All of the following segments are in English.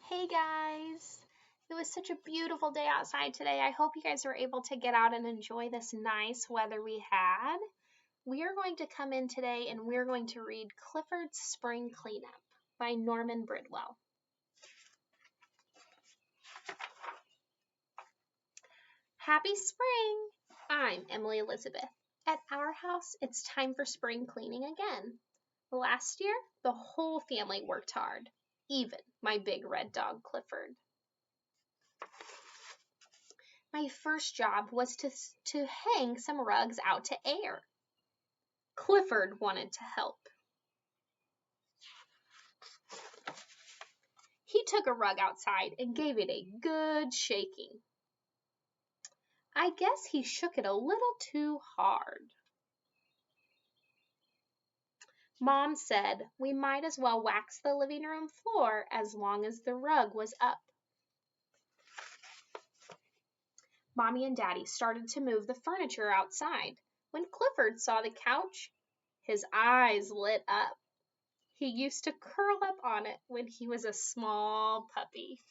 Hey guys! It was such a beautiful day outside today. I hope you guys were able to get out and enjoy this nice weather we had. We are going to come in today and we're going to read Clifford's Spring Cleanup by Norman Bridwell. Happy spring! I'm Emily Elizabeth. At our house, it's time for spring cleaning again. Last year, the whole family worked hard. Even my big red dog, Clifford. My first job was to hang some rugs out to air. Clifford wanted to help. He took a rug outside and gave it a good shaking. I guess he shook it a little too hard. Mom said we might as well wax the living room floor as long as the rug was up. Mommy and Daddy started to move the furniture outside. When Clifford saw the couch, his eyes lit up. He used to curl up on it when he was a small puppy.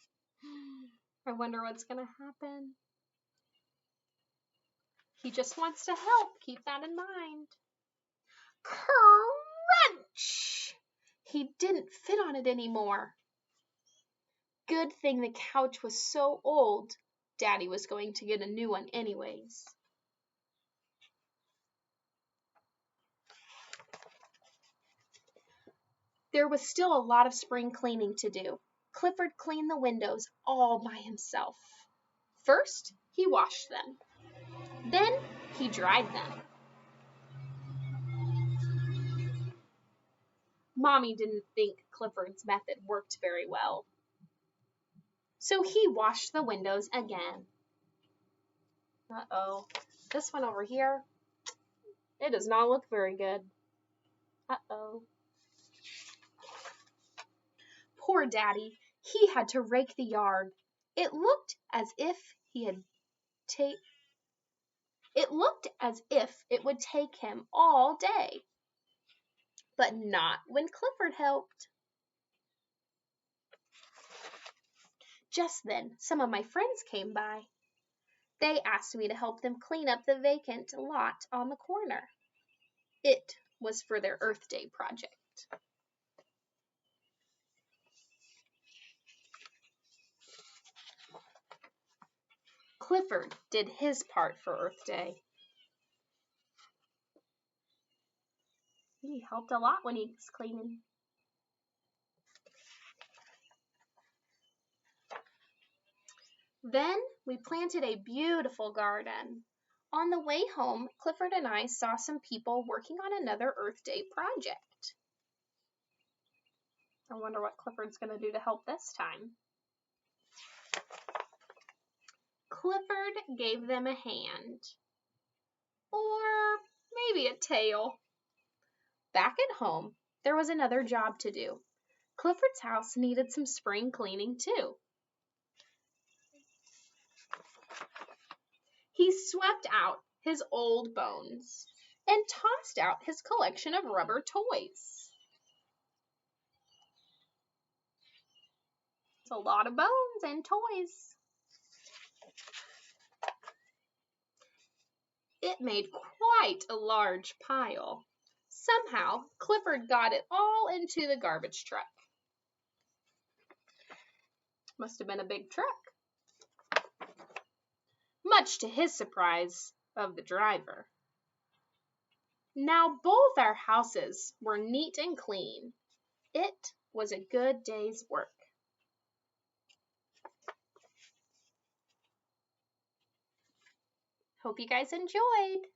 I wonder what's going to happen. He just wants to help. Keep that in mind. Crunch! He didn't fit on it anymore. Good thing the couch was so old. Daddy was going to get a new one anyways. There was still a lot of spring cleaning to do. Clifford cleaned the windows all by himself. First, he washed them. Then, he dried them. Mommy didn't think Clifford's method worked very well. So he washed the windows again. Uh-oh. This one over here, it does not look very good. Uh-oh. Poor Daddy. He had to rake the yard. It looked as if it would take him all day. But not when Clifford helped. Just then, some of my friends came by. They asked me to help them clean up the vacant lot on the corner. It was for their Earth Day project. Clifford did his part for Earth Day. He helped a lot when he was cleaning. Then we planted a beautiful garden. On the way home, Clifford and I saw some people working on another Earth Day project. I wonder what Clifford's going to do to help this time. Clifford gave them a hand. Or maybe a tail. Back at home, there was another job to do. Clifford's house needed some spring cleaning too. He swept out his old bones and tossed out his collection of rubber toys. It's a lot of bones and toys. It made quite a large pile. Somehow, Clifford got it all into the garbage truck. Must have been a big truck. Much to his surprise of the driver. Now both our houses were neat and clean. It was a good day's work. Hope you guys enjoyed.